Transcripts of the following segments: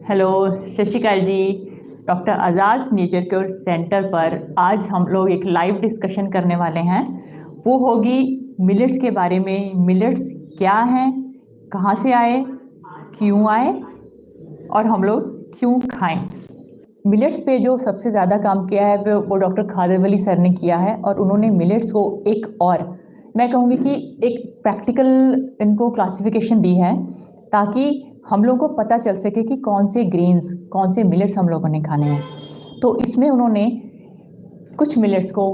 Hello, सत श्री अकाल जी। Doctor आज़ाद nature cure centre पर आज हम लोग एक लाइव डिस्कशन करने वाले हैं। वो होगी मिलेट्स के बारे में। मिलेट्स क्या हैं, कहाँ से आए, क्यों आए और हम लोग क्यों खाएं। मिलेट्स पे जो सबसे ज़्यादा काम किया है वो डॉक्टर खादर वली सर ने किया है, और उन्होंने मिलेट्स को एक और मैं कहूँगी कि एक प्रैक्टिकल इनको क्लासिफिकेशन दी है, ताकि हम लोगों को पता चल सके कि कौन से ग्रेन्स, कौन से मिलेट्स हम लोगों ने खाने हैं। तो इसमें उन्होंने कुछ मिलेट्स को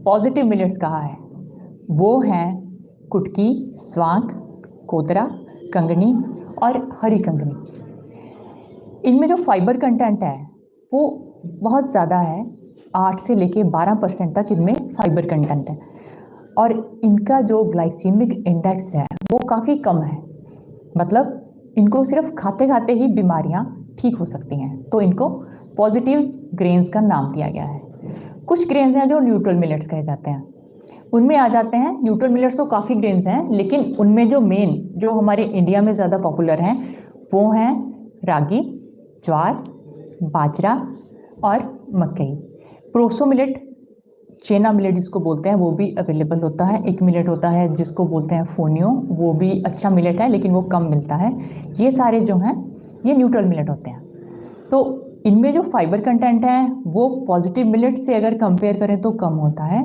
पॉजिटिव मिलेट्स कहा है। वो हैं कुटकी, स्वांग, कोतरा, कंगनी और हरी कंगनी। इनमें जो फाइबर कंटेंट है वो बहुत ज़्यादा है, 8 से लेके 12% तक इनमें फाइबर कंटेंट है, और इनका जो ग्लाइसीमिक इंडेक्स है वो काफ़ी कम है। मतलब इनको सिर्फ खाते खाते ही बीमारियां ठीक हो सकती हैं, तो इनको पॉजिटिव ग्रेन्स का नाम दिया गया है। कुछ ग्रेन्स हैं जो न्यूट्रल मिलेट्स कहे जाते हैं, उनमें आ जाते हैं। न्यूट्रल मिलेट्स तो काफ़ी ग्रेन्स हैं, लेकिन उनमें जो मेन, जो हमारे इंडिया में ज़्यादा पॉपुलर हैं, वो हैं रागी, ज्वार, बाजरा और मकई। प्रोसो मिलेट, चेना मिलेट जिसको बोलते हैं, वो भी अवेलेबल होता है। एक मिलेट होता है जिसको बोलते हैं फोनियो, वो भी अच्छा मिलेट है लेकिन वो कम मिलता है। ये सारे जो हैं ये न्यूट्रल मिलेट होते हैं। तो इनमें जो फाइबर कंटेंट है वो पॉजिटिव मिलेट से अगर कंपेयर करें तो कम होता है,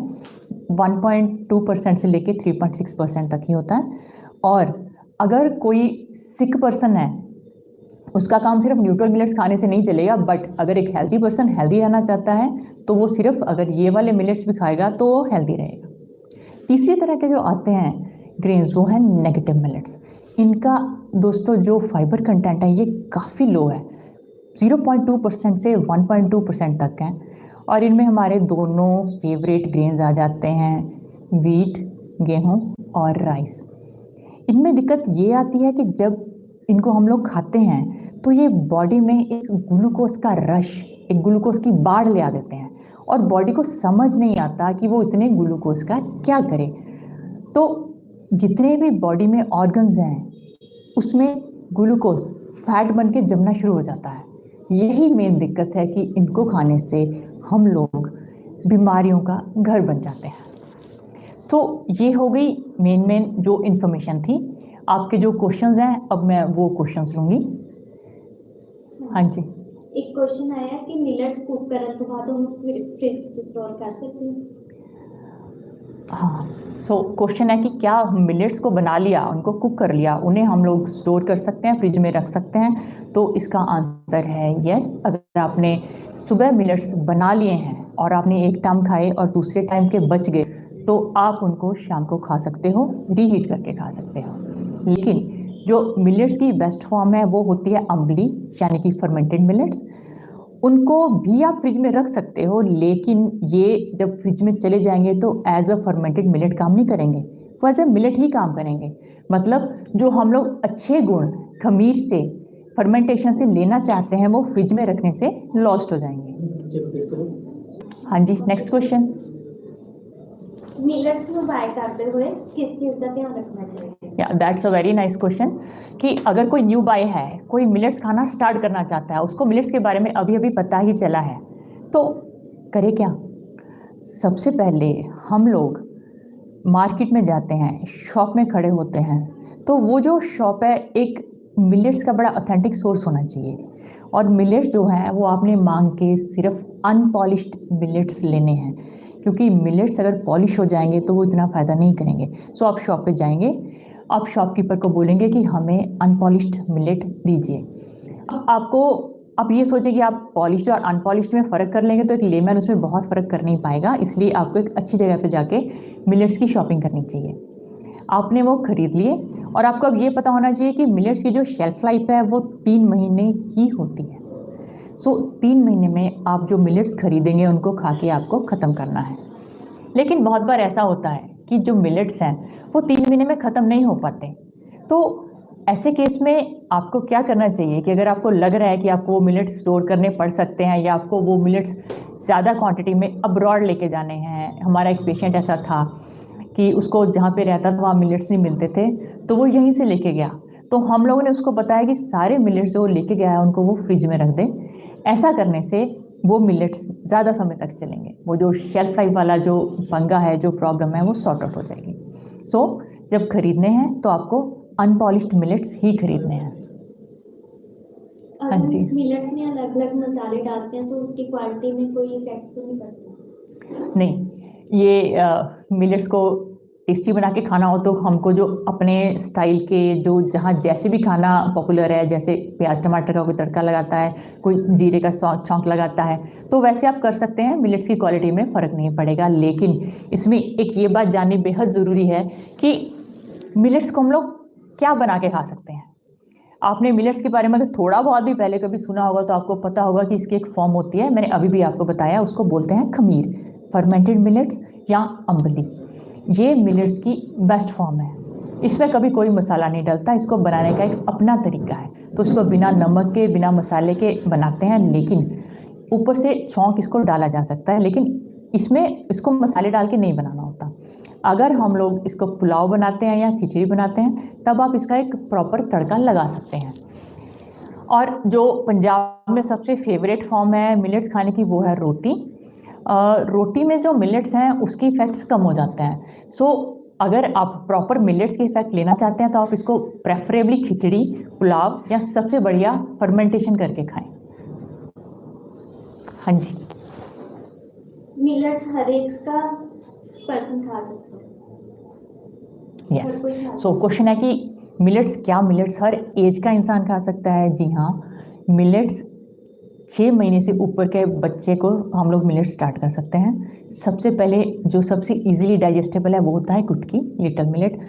1.2% से लेके 3.6% तक ही होता है। और अगर कोई सिक पर्सन है, उसका काम सिर्फ न्यूट्रल मिलेट्स खाने से नहीं चलेगा, बट अगर एक हेल्दी पर्सन हेल्दी रहना चाहता है तो वो सिर्फ अगर ये वाले मिलेट्स भी खाएगा तो वो हेल्दी रहेगा। तीसरी तरह के जो आते हैं ग्रेन्स, वो हैं नेगेटिव मिलेट्स। इनका दोस्तों जो फाइबर कंटेंट है ये काफ़ी लो है, 0.2% से 1.2% तक है। और इनमें हमारे दोनों फेवरेट ग्रेन्स आ जाते हैं, वीट, गेहूँ और राइस। इनमें दिक्कत ये आती है कि जब इनको हम लोग खाते हैं तो ये बॉडी में एक ग्लूकोज का रश, एक ग्लूकोज की बाढ़ ले आ देते हैं, और बॉडी को समझ नहीं आता कि वो इतने ग्लूकोज का क्या करे। तो जितने भी बॉडी में ऑर्गन्स हैं उसमें ग्लूकोज फैट बन के जमना शुरू हो जाता है। यही मेन दिक्कत है कि इनको खाने से हम लोग बीमारियों का घर बन जाते हैं। तो ये हो गई मेन जो इन्फॉर्मेशन थी। आपके जो क्वेश्चंस हैं अब मैं वो क्वेश्चंस लूँगी। हाँ जी, एक क्वेश्चन आया कि मिलेट्स कुक करने के बाद हम फ्रिज में स्टोर कर सकते हैं। हाँ। सो क्वेश्चन है कि क्या हम मिलेट्स को बना लिया, उनको कुक कर लिया, उन्हें हम लोग स्टोर कर सकते हैं, फ्रिज में रख सकते हैं? तो इसका आंसर है यस। अगर आपने सुबह मिलेट्स बना लिए हैं और आपने एक टाइम खाए और दूसरे टाइम के बच गए, तो आप उनको शाम को खा सकते हो, रीहीट करके खा सकते हो। लेकिन जो मिलेट्स की बेस्ट फॉर्म है वो होती है अम्बली, यानी कि फर्मेंटेड मिलेट्स। उनको भी आप फ्रिज में रख सकते हो, लेकिन ये जब फ्रिज में चले जाएंगे तो एज अ फर्मेंटेड मिलेट काम नहीं करेंगे, वो एज अ मिलेट ही काम करेंगे। मतलब जो हम लोग अच्छे गुण खमीर से, फर्मेंटेशन से लेना चाहते हैं वो फ्रिज में रखने से लॉस्ट हो जाएंगे। हाँ जी, नेक्स्ट क्वेश्चन। मिलेट्स में बाय करते हुए किस चीज़ का ध्यान रखना चाहिए? या that's a very nice question कि अगर कोई न्यू बाय है, कोई मिलेट्स खाना स्टार्ट करना चाहता है, उसको मिलेट्स के बारे में अभी अभी पता ही चला है, तो करे क्या? सबसे पहले हम लोग मार्केट में जाते हैं, शॉप में खड़े होते हैं, तो वो जो शॉप है एक मिलेट्स का बड़ा ऑथेंटिक सोर्स होना चाहिए। और मिलेट्स जो हैं वो आपने मांग के सिर्फ अनपॉलिश्ड मिलेट्स लेने हैं, क्योंकि मिलेट्स अगर पॉलिश हो जाएंगे तो वो इतना फ़ायदा नहीं करेंगे। सो आप शॉप पे जाएंगे, आप शॉपकीपर को बोलेंगे कि हमें अनपॉलिश्ड मिलेट दीजिए। अब आपको, आप ये सोचिए कि आप पॉलिश्ड और अनपॉलिश्ड में फ़र्क कर लेंगे तो एक लेमैन उसमें बहुत फ़र्क कर नहीं पाएगा, इसलिए आपको एक अच्छी जगह पे जाके मिलेट्स की शॉपिंग करनी चाहिए। आपने वो खरीद लिए, और आपको अब ये पता होना चाहिए कि मिलेट्स की जो शेल्फ लाइफ है वो 3 महीने ही होती है। सो 3 महीने में आप जो मिलेट्स खरीदेंगे उनको खा के आपको ख़त्म करना है। लेकिन बहुत बार ऐसा होता है कि जो मिलेट्स हैं वो 3 महीने में ख़त्म नहीं हो पाते। तो ऐसे केस में आपको क्या करना चाहिए कि अगर आपको लग रहा है कि आपको वो मिलेट्स स्टोर करने पड़ सकते हैं, या आपको वो मिलेट्स ज़्यादा क्वांटिटी में अब्रॉड लेके जाने हैं। हमारा एक पेशेंट ऐसा था कि उसको जहाँ पे रहता था वहाँ मिलेट्स नहीं मिलते थे, तो वो यहीं से लेके गया। तो हम लोगों ने उसको बताया कि सारे मिलेट्स जो लेके गया है उनको वो फ्रिज में रख दें। ऐसा करने से वो मिलेट्स ज़्यादा समय तक चलेंगे, वो जो शेल्फ लाइफ वाला जो पंगा है, जो प्रॉब्लम है, वो सॉर्ट आउट हो जाएगी। सो जब खरीदने हैं तो आपको अनपॉलिश्ड मिलेट्स ही खरीदने हैं। और हाँ हम जी। मिलेट्स में अलग अलग मसाले डालते हैं तो उसकी क्वालिटी में कोई इफेक्ट तो नहीं पड़ता? नहीं, ये मिलेट्स को टेस्टी बना के खाना हो तो हमको जो अपने स्टाइल के जो जहाँ जैसे भी खाना पॉपुलर है, जैसे प्याज टमाटर का कोई तड़का लगाता है, कोई जीरे का छौंक लगाता है, तो वैसे आप कर सकते हैं। मिलेट्स की क्वालिटी में फ़र्क नहीं पड़ेगा। लेकिन इसमें एक ये बात जाननी बेहद ज़रूरी है कि मिलेट्स को हम लोग क्या बना के खा सकते हैं। आपने मिलेट्स के बारे में अगर थोड़ा बहुत भी पहले कभी सुना होगा तो आपको पता होगा कि इसकी एक फॉर्म होती है, मैंने अभी भी आपको बताया, उसको बोलते हैं खमीर, फर्मेंटेड मिलेट्स या अम्बली। ये मिलेट्स की बेस्ट फॉर्म है। इसमें कभी कोई मसाला नहीं डलता, इसको बनाने का एक अपना तरीका है। तो इसको बिना नमक के, बिना मसाले के बनाते हैं, लेकिन ऊपर से छौंक इसको डाला जा सकता है, लेकिन इसमें इसको मसाले डाल के नहीं बनाना होता। अगर हम लोग इसको पुलाव बनाते हैं या खिचड़ी बनाते हैं तब आप इसका एक प्रॉपर तड़का लगा सकते हैं। और जो पंजाब में सबसे फेवरेट फॉर्म है मिलेट्स खाने की, वो है रोटी। रोटी में जो मिलेट्स हैं उसके इफ़ेक्ट्स कम हो जाते हैं। सो अगर आप प्रॉपर मिलेट्स के इफ़ेक्ट लेना चाहते हैं तो आप इसको प्रेफरेबली खिचड़ी, पुलाव या सबसे बढ़िया फर्मेंटेशन करके खाएं। हाँ जी। मिलेट्स हर एज का पर्सन खा सकता है? हर कोई खा सो क्वेश्चन है कि मिलेट्स, क्या मिलेट्स हर एज का इंसान खा सकता है? जी हाँ, मिलेट्स 6 महीने से ऊपर के बच्चे को हम लोग मिलेट स्टार्ट कर सकते हैं। सबसे पहले जो सबसे इजीली डाइजेस्टेबल है वो होता है कुटकी, लिटिल मिलेट।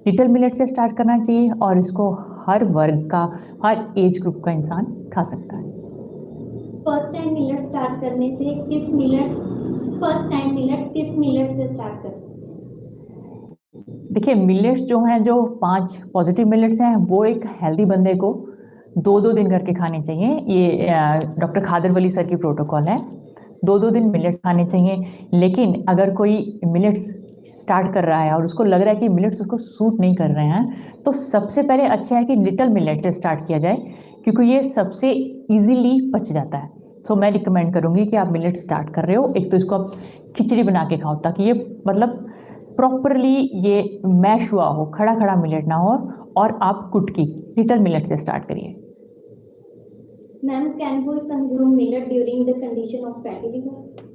लिटिल मिलेट से स्टार्ट करना चाहिए और इसको हर वर्ग का, हर एज ग्रुप का इंसान खा सकता है। फर्स्ट टाइम मिलेट स्टार्ट करने से फर्स्ट टाइम मिलेट किस मिलेट से स्टार्ट कर सकते हैं? देखिए, मिलेट्स जो हैं, जो 5 पॉजिटिव मिलेट्स हैं, वो एक हेल्दी बंदे को 2-2 दिन करके खाने चाहिए। ये डॉक्टर खादर वली सर की प्रोटोकॉल है, 2-2 दिन मिलेट्स खाने चाहिए। लेकिन अगर कोई मिलेट्स स्टार्ट कर रहा है और उसको लग रहा है कि मिलेट्स उसको सूट नहीं कर रहे हैं, तो सबसे पहले अच्छा है कि लिटिल मिलेट से स्टार्ट किया जाए, क्योंकि ये सबसे ईजिली पच जाता है। तो मैं रिकमेंड करूँगी कि आप मिलेट स्टार्ट कर रहे हो, एक तो इसको आप खिचड़ी बना के खाओ, ताकि ये मतलब प्रॉपरली ये मैश हुआ हो, खड़ा खड़ा मिलेट ना हो, और आप कुटकी लिटिल मिलेट से स्टार्ट करिए। Ma'am, can we consume millet during the condition of fatty liver?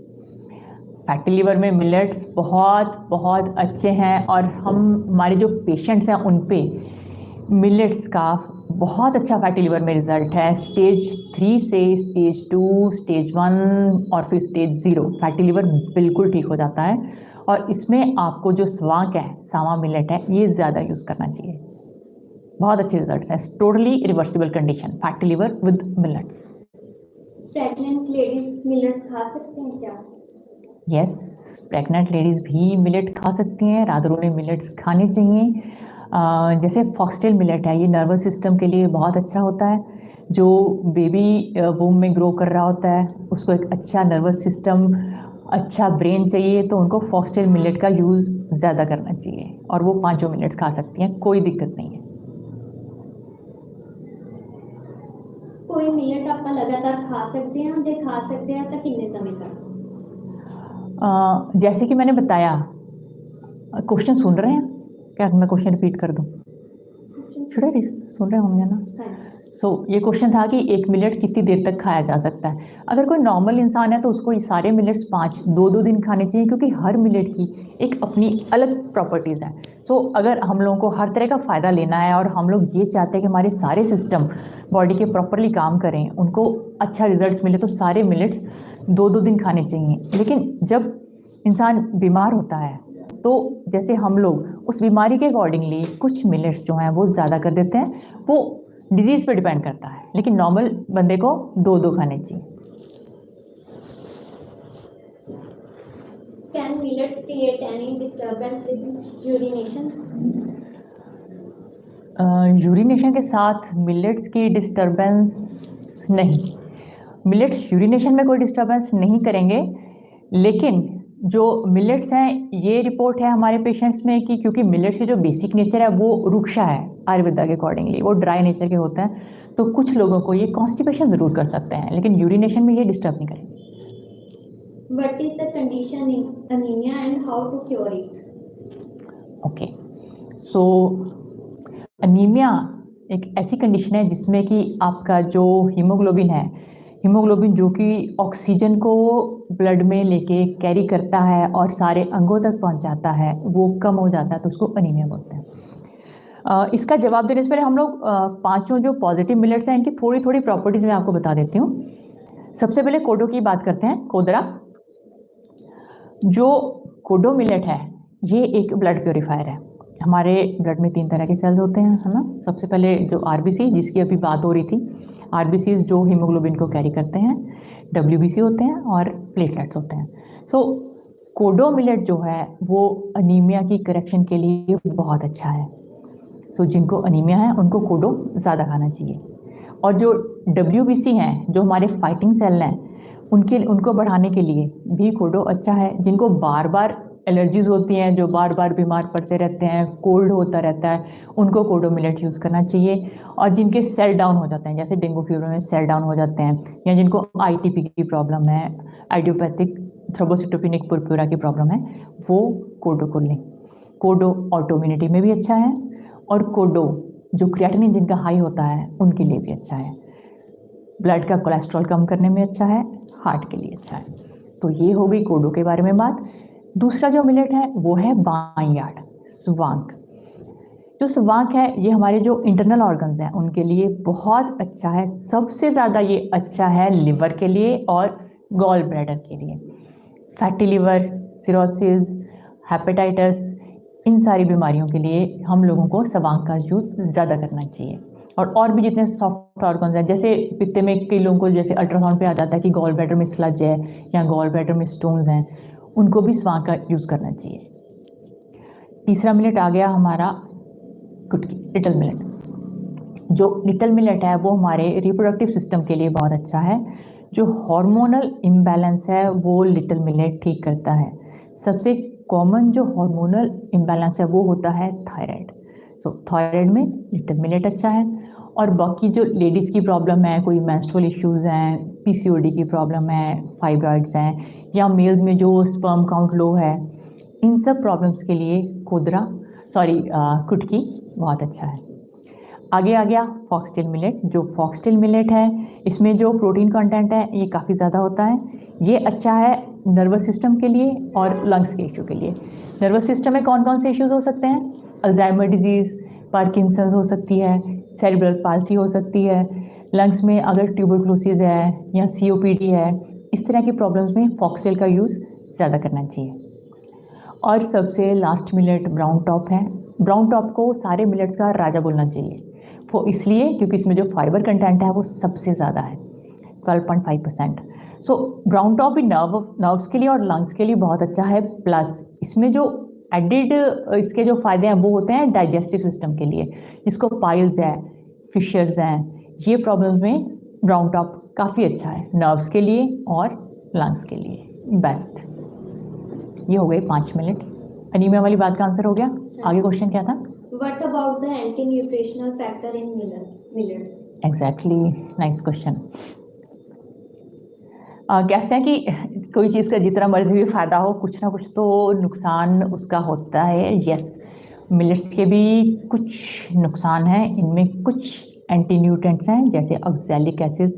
Fatty liver में मिलेट्स बहुत बहुत अच्छे हैं, और हमारे जो पेशेंट्स हैं उन पे मिलेट्स का बहुत अच्छा फैटी लिवर में रिजल्ट है। स्टेज 3 से स्टेज 2, स्टेज 1 और फिर स्टेज 0 फैटी लिवर बिल्कुल ठीक हो जाता है। और इसमें आपको जो स्वांक है, सावा मिलेट है, ये ज़्यादा यूज़ करना चाहिए। बहुत अच्छे रिजल्ट्स हैं। Totally reversible condition, fatty liver with millets. Pregnant ladies millets खा सकते हैं क्या? यस, प्रेग्नेंट लेडीज़ भी मिलेट खा सकती हैं। रादर उन्हें मिलेट्स खाने चाहिए। जैसे फॉक्सटेल मिलेट है, ये नर्वस सिस्टम के लिए बहुत अच्छा होता है। जो बेबी वूम में ग्रो कर रहा होता है, उसको एक अच्छा नर्वस सिस्टम, अच्छा ब्रेन चाहिए, तो उनको फॉक्सटेल मिलेट का यूज़ ज़्यादा करना चाहिए, और वो 5 मिलेट्स खा सकती हैं, कोई दिक्कत नहीं है। कोई मिलेट आप लगातार खा सकते हैं ते खा सकते हैं तो कितने समय तक? जैसे कि मैंने बताया, क्वेश्चन सुन रहे हैं क्या? मैं क्वेश्चन रिपीट कर दूं? सुन रहे होंगे ना? सो ये क्वेश्चन था कि एक मिलेट कितनी देर तक खाया जा सकता है। अगर कोई नॉर्मल इंसान है तो उसको ये सारे मिलेट्स 2-2 दिन खाने चाहिए, क्योंकि हर मिलेट की एक अपनी अलग प्रॉपर्टीज़ हैं। सो अगर हम लोगों को हर तरह का फ़ायदा लेना है और हम लोग ये चाहते हैं कि हमारे सारे सिस्टम बॉडी के प्रॉपरली काम करें, उनको अच्छा रिजल्ट्स मिले, तो सारे मिलेट्स 2-2 दिन खाने चाहिए। लेकिन जब इंसान बीमार होता है तो जैसे हम लोग उस बीमारी के अकॉर्डिंगली कुछ मिलेट्स जो हैं वो ज़्यादा कर देते हैं, वो डिजीज़ पे डिपेंड करता है। लेकिन नॉर्मल बंदे को 2-2 खाने चाहिए। Can millets create any disturbance with urination? Urination के साथ मिलेट्स की डिस्टर्बेंस नहीं, मिलेट्स यूरिनेशन में कोई डिस्टर्बेंस नहीं करेंगे, लेकिन जो मिलेट्स हैं, ये रिपोर्ट है हमारे पेशेंट्स में कि क्योंकि मिलेट्स की जो बेसिक नेचर है वो रुक्षा है आयुर्वेदा के अकॉर्डिंगली, वो ड्राई नेचर के होते हैं, तो कुछ लोगों को ये कॉन्स्टिपेशन ज़रूर कर सकते हैं, लेकिन यूरिनेशन में ये डिस्टर्ब नहीं करेंगे। What is the condition in anemia and how to cure it? Okay, so anaemia एक ऐसी कंडीशन है जिसमें कि आपका जो हीमोग्लोबिन है, हीमोग्लोबिन जो कि ऑक्सीजन को ब्लड में लेके कैरी करता है और सारे अंगों तक पहुंचाता है, वो कम हो जाता है, तो उसको अनीमिया बोलते हैं। इसका जवाब देने से पहले हम लोग पांचों जो पॉजिटिव मिलेट्स हैं इनकी थोड़ी थोड़ी प्रॉपर्टीज मैं आपको बता देती हूँ। सबसे पहले कोडो की बात करते हैं, कोदरा। जो कोडो मिलेट है ये एक ब्लड प्योरीफायर है। हमारे ब्लड में 3 तरह के सेल्स होते हैं, है ना। सबसे पहले जो आरबीसी, जिसकी अभी बात हो रही थी, आरबीसी जो हीमोग्लोबिन को कैरी करते हैं, डब्ल्यूबीसी होते हैं और प्लेटलेट्स होते हैं। सो कोडो मिलेट जो है वो अनीमिया की करेक्शन के लिए बहुत अच्छा है। सो जिनको अनीमिया है उनको कोडो ज़्यादा खाना चाहिए। और जो डब्ल्यूबीसी हैं, जो हमारे फाइटिंग सेल हैं, उनको बढ़ाने के लिए भी कोडो अच्छा है। जिनको बार बार एलर्जीज होती हैं, जो बार बार बीमार पड़ते रहते हैं, कोल्ड होता रहता है, उनको कोडो मिलेट यूज़ करना चाहिए। और जिनके सेल डाउन हो जाते हैं, जैसे डेंगू फीवर में सेल डाउन हो जाते हैं, या जिनको आईटीपी की प्रॉब्लम है, आइडियोपैथिक थ्रोम्बोसिटोपेनिक पुरपुरा की प्रॉब्लम है, वो कोडो को लें। कोडो ऑटोइम्यूनिटी में भी अच्छा है, और कोडो जो क्रिएटिनिन जिनका हाई होता है उनके लिए भी अच्छा है। ब्लड का कोलेस्ट्रॉल कम करने में अच्छा है, हार्ट के लिए अच्छा है। तो ये हो गई कोडो के बारे में बात। दूसरा जो मिलेट है वो है बार्नयार्ड, स्वांक। जो स्वांक है ये हमारे जो इंटरनल ऑर्गन्स हैं उनके लिए बहुत अच्छा है। सबसे ज़्यादा ये अच्छा है लिवर के लिए और गॉल ब्लैडर के लिए। फैटी लिवर, सिरोसिस, हेपेटाइटिस, इन सारी बीमारियों के लिए हम लोगों को स्वांक का यूज ज़्यादा करना चाहिए। और भी जितने सॉफ्ट ऑर्गन्स हैं, जैसे पित्ते में कई लोगों को जैसे अल्ट्रासाउंड पे आ जाता है कि गॉल ब्लैडर में स्लज है या गॉल ब्लैडर में स्टोन्स हैं, उनको भी स्वांक का यूज़ करना चाहिए। तीसरा मिलेट आ गया हमारा कुटकी, लिटिल मिलेट। जो लिटिल मिलेट है वो हमारे रिप्रोडक्टिव सिस्टम के लिए बहुत अच्छा है। जो हार्मोनल इम्बैलेंस है वो लिटिल मिलेट ठीक करता है। सबसे कॉमन जो हार्मोनल इम्बैलेंस है वो होता है थायराइड। सो थायराइड में लिटिल मिलेट अच्छा है। और बाकी जो लेडीज़ की प्रॉब्लम है, कोई मेंस्ट्रुअल इश्यूज़ हैं, पीसीओडी की प्रॉब्लम है, फाइब्रॉइड्स हैं, या मेल्स में जो स्पर्म काउंट लो है, इन सब प्रॉब्लम्स के लिए कुटकी बहुत अच्छा है। आगे आ गया फॉक्सटेल मिलेट। जो फॉक्सटेल मिलेट है इसमें जो प्रोटीन कंटेंट है ये काफ़ी ज़्यादा होता है। ये अच्छा है नर्वस सिस्टम के लिए और लंग्स के इशू के लिए। नर्वस सिस्टम में कौन कौन से इश्यूज हो सकते हैं? अल्जाइमर डिजीज़, पार्किंसंस हो सकती है, सेरिब्रल पाल्सी हो सकती है। लंग्स में अगर ट्यूबरक्लोसिस है या सीओपीडी है, इस तरह की प्रॉब्लम्स में फॉक्सटेल का यूज़ ज़्यादा करना चाहिए। और सबसे लास्ट मिलेट ब्राउन टॉप है। ब्राउन टॉप को सारे मिलेट्स का राजा बोलना चाहिए, वो इसलिए क्योंकि इसमें जो फाइबर कंटेंट है वो सबसे ज़्यादा है, 12.5%। सो ब्राउन टॉप भी नर्व्स के लिए और लंग्स के लिए बहुत अच्छा है। प्लस इसमें जो एडिड इसके जो फ़ायदे हैं वो होते हैं डाइजेस्टिव सिस्टम के लिए, जिसको पाइल्स है, फिशर्स हैं, ये प्रॉब्लम्स में ब्राउन टॉप काफ़ी अच्छा है, नर्व्स के लिए और लंग्स के लिए बेस्ट। ये हो गए 5 मिनट्स। अनीमिया वाली बात का आंसर हो गया। आगे क्वेश्चन क्या था? What about the anti-nutritional factor in millets? Exactly, nice question. कहते हैं कि कोई चीज़ का जितना मर्जी भी फ़ायदा हो, कुछ ना कुछ तो नुकसान उसका होता है। यस, मिलेट्स के भी कुछ नुकसान हैं। इनमें कुछ एंटी न्यूट्रेंट्स हैं जैसे ऑक्सैलिक एसिड,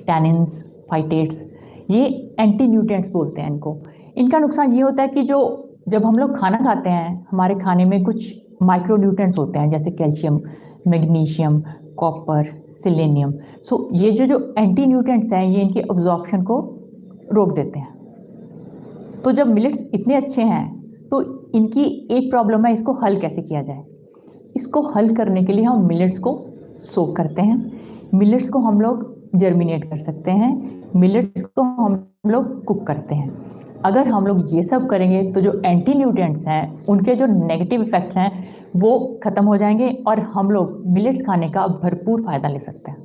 टैनिन्स, फाइटेट्स, ये एंटी न्यूट्रेंट्स बोलते हैं इनको। इनका नुकसान ये होता है कि जब हम लोग खाना खाते हैं, हमारे खाने में कुछ माइक्रो न्यूट्रेंट्स होते हैं जैसे कैल्शियम, मैग्नीशियम, कॉपर, सेलेनियम। सो ये जो एंटी न्यूट्रेंट्स हैं ये इनकी अब्जॉर्प्शन को रोक देते हैं। तो जब मिलेट्स इतने अच्छे हैं तो इनकी एक प्रॉब्लम है, इसको हल कैसे किया जाए। इसको हल करने के लिए हम मिलेट्स को सोक करते हैं, मिलेट्स को हम लोग जर्मिनेट कर सकते हैं, मिलेट्स को हम लोग कुक करते हैं। अगर हम लोग ये सब करेंगे तो जो एंटी न्यूट्रिएंट्स हैं उनके जो नेगेटिव इफ़ेक्ट्स हैं वो ख़त्म हो जाएंगे और हम लोग मिलेट्स खाने का भरपूर फ़ायदा ले सकते हैं।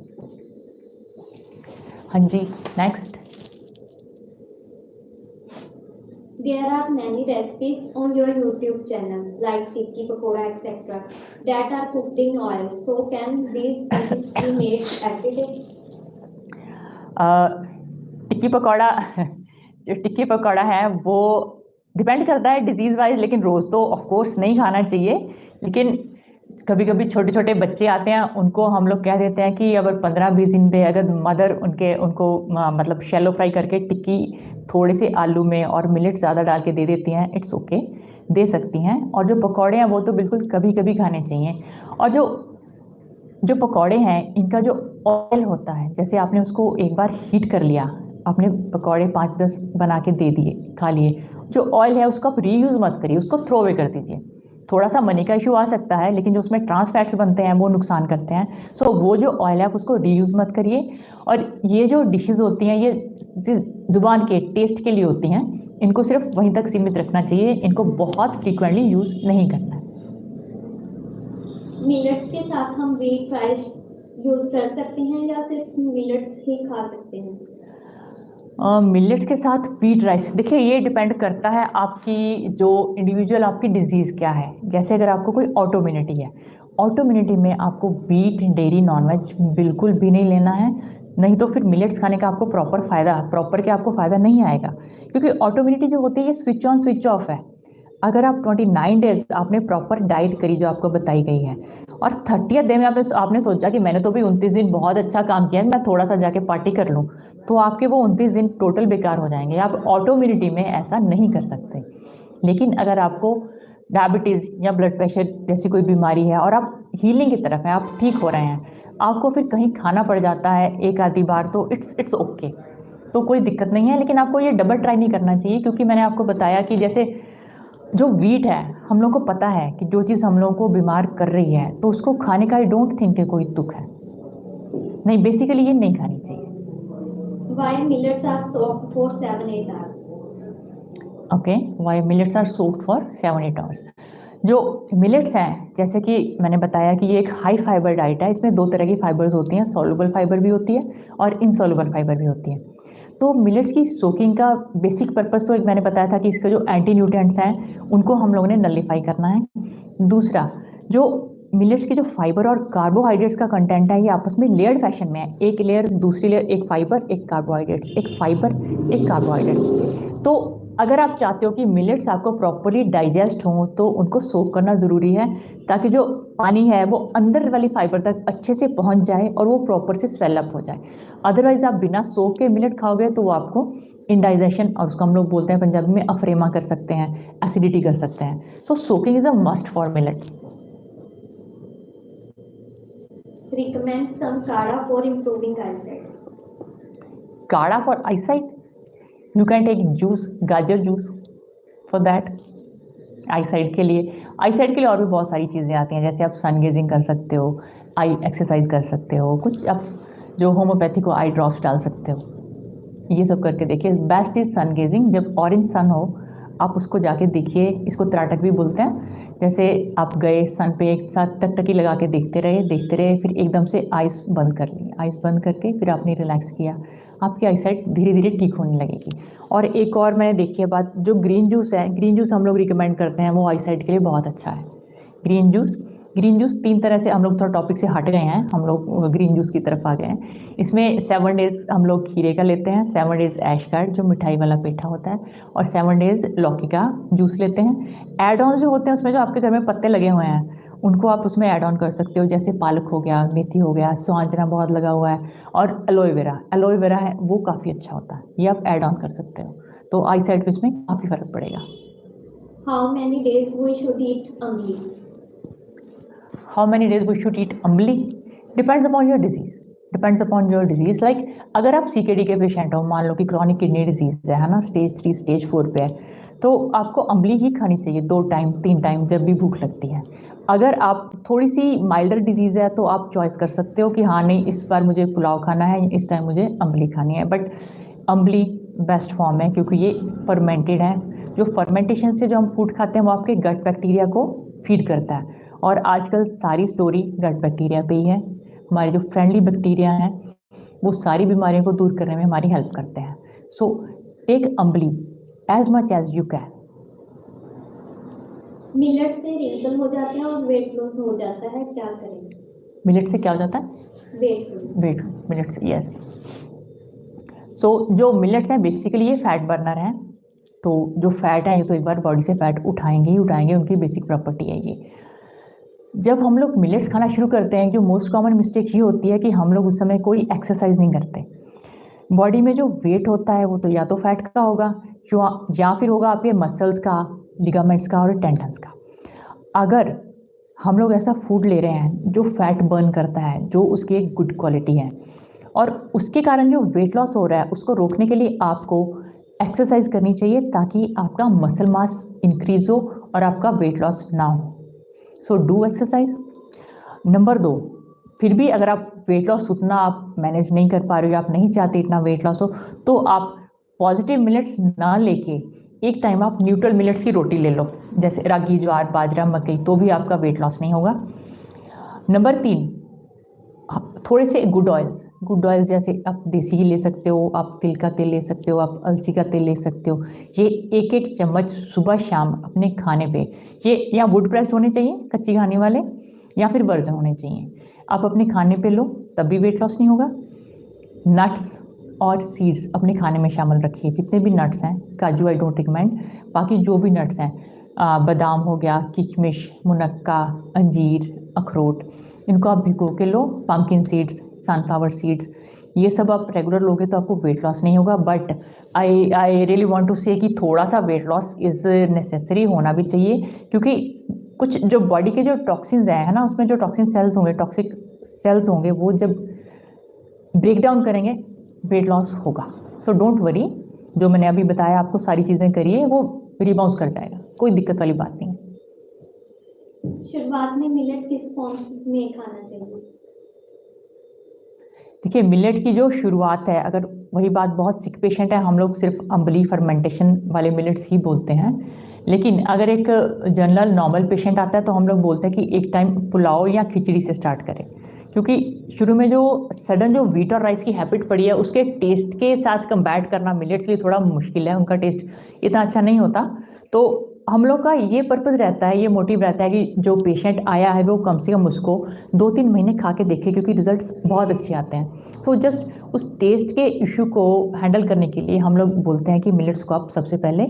हाँ जी, next. There are many recipes on your YouTube channel, like tikki pakoda, etc., that are cooked in oil. So, can these dishes be made every day? टिक्की पकौड़ा जो टिक्की पकौड़ा है वो डिपेंड करता है डिजीज वाइज, लेकिन रोज तो ऑफ कोर्स नहीं खाना चाहिए। लेकिन कभी कभी छोटे छोटे बच्चे आते हैं, उनको हम लोग कह देते हैं कि अगर 15-20 दिन पे अगर मदर उनको मतलब शैलो फ्राई करके टिक्की थोड़े से आलू में और मिलेट ज़्यादा डाल के दे देती हैं, इट्स ओके, दे सकती हैं। और जो पकौड़े हैं वो तो बिल्कुल कभी कभी खाने चाहिए। और जो जो पकौड़े हैं इनका जो ऑयल होता है, जैसे आपने उसको एक बार हीट कर लिया, आपने पकौड़े 5-10 बना के दे दिए, खा लिए, जो ऑयल है उसको आप रीयूज मत करिए, उसको थ्रो अवे कर दीजिए। थोड़ा सा मनी का इशू आ सकता है, लेकिन जो उसमें ट्रांस फैट्स बनते हैं वो नुकसान करते हैं। सो वो जो ऑयल है आप उसको रीयूज मत करिए। और ये जो डिशेज होती हैं ये जुबान के टेस्ट के लिए होती हैं, इनको सिर्फ वहीं तक सीमित रखना चाहिए, इनको बहुत फ्रीक्वेंटली यूज नहीं करना है। मिलेट्स के साथ हम व्हीट राइस यूज कर सकते हैं या सिर्फ मिलेट्स ही खा सकते हैं? मिलेट्स के साथ व्हीट राइस, देखिए ये डिपेंड करता है आपकी जो इंडिविजुअल आपकी डिजीज़ क्या है। जैसे अगर आपको कोई ऑटोइम्यूनिटी है, ऑटोइम्यूनिटी में आपको व्हीट, डेयरी, नॉनवेज बिल्कुल भी नहीं लेना है। नहीं तो फिर मिलेट्स खाने का आपको प्रॉपर क्या आपको फ़ायदा नहीं आएगा, क्योंकि ऑटोइम्यूनिटी जो होती है ये स्विच ऑन स्विच ऑफ है। अगर आप 29 डेज आपने प्रॉपर डाइट करी जो आपको बताई गई है, और 30th डे में आपने सोचा कि मैंने तो भी 29 दिन बहुत अच्छा काम किया है, मैं थोड़ा सा जाके पार्टी कर लूँ, तो आपके वो 29 दिन टोटल बेकार हो जाएंगे। आप ऑटोइम्यूनिटी में ऐसा नहीं कर सकते। लेकिन अगर आपको डायबिटीज़ या ब्लड प्रेशर जैसी कोई बीमारी है और आप हीलिंग की तरफ हैं, आप ठीक हो रहे हैं, आपको फिर कहीं खाना पड़ जाता है एक आधी बार, तो इट्स ओके, तो कोई दिक्कत नहीं है। लेकिन आपको ये डबल ट्राई नहीं करना चाहिए, क्योंकि मैंने आपको बताया कि जैसे जो व्हीट है, हम लोग को पता है कि जो चीज़ हम लोगों को बीमार कर रही है, तो उसको खाने का आई डोंट थिंक कि कोई तुक है। नहीं, बेसिकली ये नहीं खानी चाहिए। Why millets are soaked for 7-8 hours? Okay, why millets are soaked for 7-8 hours. जो मिलेट्स हैं, जैसे कि मैंने बताया कि ये एक हाई फाइबर डाइट है, इसमें 2 तरह की फाइबर्स होती हैं, सॉल्युबल फाइबर भी होती है और इनसॉल्युबल फाइबर भी होती है। तो मिलेट्स की सोकिंग का बेसिक पर्पस तो एक मैंने बताया था कि इसके जो एंटी न्यूट्रिएंट्स हैं उनको हम लोगों ने नलिफाई करना है। दूसरा, जो मिलेट्स की जो फाइबर और कार्बोहाइड्रेट्स का कंटेंट है ये आपस में लेयर्ड फैशन में है, एक लेयर दूसरी लेयर, एक फाइबर एक कार्बोहाइड्रेट्स, एक फाइबर एक कार्बोहाइड्रेट्स। तो अगर आप चाहते हो कि मिलेट्स आपको प्रॉपरली डाइजेस्ट हों तो उनको सोक करना ज़रूरी है, ताकि जो पानी है वो अंदर वाली फाइबर तक अच्छे से पहुंच जाए और वो प्रॉपर से स्वेलअप हो जाए। अदरवाइज आप बिना सोक के मिलेट खाओगे तो वो आपको इंडाइजेशन, और उसको हम लोग बोलते हैं पंजाबी में अफरेमा, कर सकते हैं, एसिडिटी कर सकते हैं। So soaking is a must for millets. Recommend some kara for improving eyesight. Kadha for eyesight, you can take juice, गाजर जूस फॉर दैट। आईसाइट के लिए और भी बहुत सारी चीज़ें आती हैं, जैसे आप सन गेजिंग कर सकते हो, आई एक्सरसाइज कर सकते हो, कुछ आप जो होम्योपैथी को आई ड्रॉप्स डाल सकते हो, ये सब करके देखिए। बेस्ट इज सन गेजिंग, जब ऑरेंज सन हो आप उसको जाके देखिए, इसको त्राटक भी बोलते हैं। जैसे आप गए सन पे, एक साथ टकटकी लगा के देखते रहे, फिर एकदम से आइस बंद कर ली, आइस बंद करके फिर आपने रिलैक्स किया, आपकी आईसाइट धीरे धीरे ठीक होने लगेगी। और एक और मैंने देखी है बात, जो ग्रीन जूस है, ग्रीन जूस हम लोग रिकमेंड करते हैं, वो आईसाइट के लिए बहुत अच्छा है। ग्रीन जूस 3 तरह से, हम लोग थोड़ा टॉपिक से हट गए हैं, हम लोग ग्रीन जूस की तरफ आ गए हैं। इसमें 7 डेज़ हम लोग खीरे का लेते हैं, 7 डेज़ ऐश कार्ड जो मिठाई वाला पेठा होता है, और 7 डेज़ लौकी का जूस लेते हैं। एड ऑन जो होते हैं उसमें जो आपके घर में पत्ते लगे हुए हैं उनको आप उसमें ऐड ऑन कर सकते हो, जैसे पालक हो गया, मेथी हो गया, स्वांजना बहुत लगा हुआ है, और एलोए वेरा है, वो काफ़ी अच्छा होता है, ये आप ऐड ऑन कर सकते हो। तो आई साइड पे इसमें काफ़ी फ़र्क पड़ेगा। How many days we should eat amli? How many days we should eat अम्बली? Depends upon your disease. Like अगर आप CKD के पेशेंट हो, मान लो कि क्रॉनिक किडनी डिजीज है ना, स्टेज 3 स्टेज 4 पे है, तो आपको अम्बली ही खानी चाहिए 2 टाइम 3 टाइम जब भी भूख लगती है। अगर आप थोड़ी सी माइल्डर डिजीज़ है तो आप चॉइस कर सकते हो कि हाँ नहीं, इस बार मुझे पुलाव खाना है, इस टाइम मुझे अम्बली खानी है। बट अम्बली बेस्ट फॉर्म है, क्योंकि ये फर्मेंटेड है। जो फर्मेंटेशन से जो हम फूड खाते हैं वो आपके गट बैक्टीरिया को फीड करता है, और आजकल सारी स्टोरी गट बैक्टीरिया पे ही है। हमारे जो फ्रेंडली बैक्टीरिया हैं वो सारी बीमारियों को दूर करने में हमारी हेल्प करते हैं। सो टेक अम्बली as much as you can. Millet से रिंकल हो जाते हैं और वेट लॉस हो जाता है, क्या करें? मिलेट से क्या हो जाता है? Weight loss. वेट मिलेट से, यस। सो जो मिलेट्स हैं बेसिकली ये फैट बर्नर हैं, तो जो फैट है तो एक बार बॉडी से फैट उठाएंगे ही उठाएंगे, उनकी बेसिक प्रॉपर्टी है ये। जब हम लोग मिलेट्स खाना शुरू करते हैं, जो मोस्ट कॉमन मिस्टेक ये होती है कि हम लोग उस समय कोई एक्सरसाइज नहीं करते। बॉडी में जो वेट होता है वो तो या तो फैट का होगा या फिर होगा आपके मसल्स का, लिगामेंट्स का और टेंडन्स का। अगर हम लोग ऐसा फूड ले रहे हैं जो फैट बर्न करता है, जो उसकी एक गुड क्वालिटी है, और उसके कारण जो वेट लॉस हो रहा है उसको रोकने के लिए आपको एक्सरसाइज करनी चाहिए ताकि आपका मसल मास इंक्रीज हो और आपका वेट लॉस ना हो। So do exercise. नंबर 2, फिर भी अगर आप वेट लॉस उतना आप मैनेज नहीं कर पा रहे हो, आप नहीं चाहते इतना वेट लॉस हो, तो आप पॉजिटिव मिलेट्स ना लेके एक टाइम आप न्यूट्रल मिलेट्स की रोटी ले लो, जैसे रागी, ज्वार, बाजरा, मकई, तो भी आपका वेट लॉस नहीं होगा। नंबर 3, थोड़े से गुड ऑयल्स जैसे आप देसी घी ले सकते हो, आप तिल का तेल ले सकते हो, आप अलसी का तेल ले सकते हो। ये एक एक चम्मच सुबह शाम अपने खाने पे, ये या वुड प्रेस्ड होने चाहिए कच्ची खाने वाले, या फिर वर्जन होने चाहिए, आप अपने खाने पे लो, तब भी वेट लॉस नहीं होगा। नट्स और सीड्स अपने खाने में शामिल रखिए, जितने भी नट्स हैं, काजू आई डोंट रिकमेंड, बाकी जो भी नट्स हैं, बादाम हो गया, किशमिश, मुनक्का, अंजीर, अखरोट, इनको आप भिगो के लो। पम्पकिन सीड्स, सनफ्लावर सीड्स, ये सब आप रेगुलर लोगे तो आपको वेट लॉस नहीं होगा। But I really want to say कि थोड़ा सा वेट लॉस इज़ नेसेसरी, होना भी चाहिए, क्योंकि कुछ जो बॉडी के जो टॉक्सिन्स हैं, है ना, उसमें जो टॉक्सिन सेल्स होंगे, टॉक्सिक सेल्स होंगे, वो जब ब्रेक डाउन करेंगे वेट लॉस होगा। सो डोंट वरी, जो मैंने अभी बताया आपको सारी चीज़ें करिए, वो रिबाउंस कर जाएगा, कोई दिक्कत वाली बात नहीं है। शुरुआत में मिलेट किस फॉर्म में खाना चाहिए? देखिए, मिलेट की जो शुरुआत है, अगर वही बात, बहुत सिक पेशेंट है, हम लोग सिर्फ अम्बली फर्मेंटेशन वाले मिलेट्स ही बोलते हैं, लेकिन अगर एक जनरल नॉर्मल पेशेंट आता है तो हम लोग बोलते हैं कि एक टाइम पुलाव या खिचड़ी से स्टार्ट करें, क्योंकि शुरू में जो सडन जो व्हीट और राइस की हैबिट पड़ी है उसके टेस्ट के साथ कंबैट करना मिलेट्स के लिए थोड़ा मुश्किल है, उनका टेस्ट इतना अच्छा नहीं होता। तो हम लोग का ये पर्पज़ रहता है, ये मोटिव रहता है कि जो पेशेंट आया है वो कम से कम उसको 2-3 महीने खा के देखे, क्योंकि रिजल्ट्स बहुत अच्छे आते हैं। सो जस्ट उस टेस्ट के इशू को हैंडल करने के लिए हम लोग बोलते हैं कि मिलेट्स को आप सबसे पहले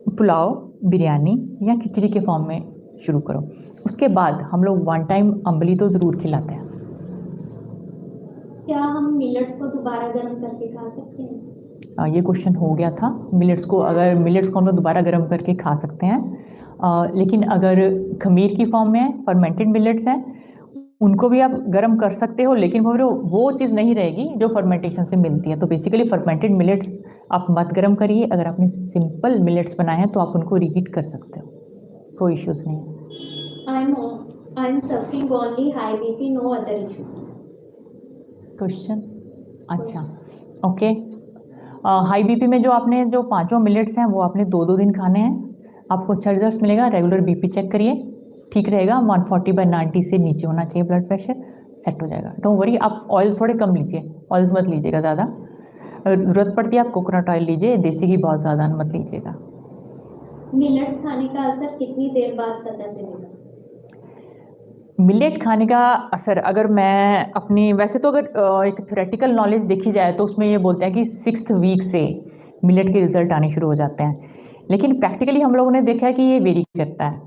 पुलाव, बिरयानी या खिचड़ी के फॉर्म में शुरू करो। उसके बाद हम लोग 1 टाइम अम्बली तो ज़रूर खिलाते हैं। क्या हम मिलेट्स को दोबारा गर्म करके खा सकते हैं? ये क्वेश्चन हो गया था। मिलेट्स को हम लोग दोबारा गर्म करके खा सकते हैं, लेकिन अगर खमीर की फॉर्म में फर्मेंटेड मिलेट्स हैं, उनको भी आप गर्म कर सकते हो, लेकिन वो चीज़ नहीं रहेगी जो फर्मेंटेशन से मिलती है। तो बेसिकली फर्मेंटेड मिलेट्स आप मत गर्म करिए। अगर आपने सिंपल मिलेट्स बनाए हैं तो आप उनको रीहीट कर सकते हो, कोई इश्यूज़ नहीं है। I am suffering only high BP, no other issues. Question, अच्छा, ओके। हाई बीपी में जो आपने जो 5 मिलेट्स हैं वो आपने 2-2 दिन खाने हैं, आपको अच्छा रिजल्ट मिलेगा। रेगुलर बीपी चेक करिए, ठीक रहेगा, 140/90 से नीचे होना चाहिए ब्लड प्रेशर, सेट हो जाएगा। Don't worry. आप ऑयल्स थोड़े कम लीजिए, ऑयल्स मत लीजिएगा ज़्यादा, अगर ज़रूरत पड़ती है आप कोकोनट ऑयल लीजिए, देसी घी बहुत ज़्यादा मत लीजिएगा। मिलेट्स खाने का असर कितनी देर बाद पता चलेगा? मिलेट खाने का असर, अगर मैं अपनी, वैसे तो अगर एक थ्योरेटिकल नॉलेज देखी जाए तो उसमें ये बोलते हैं कि 6th वीक से मिलेट के रिजल्ट आने शुरू हो जाते हैं, लेकिन प्रैक्टिकली हम लोगों ने देखा है कि ये वेरी करता है।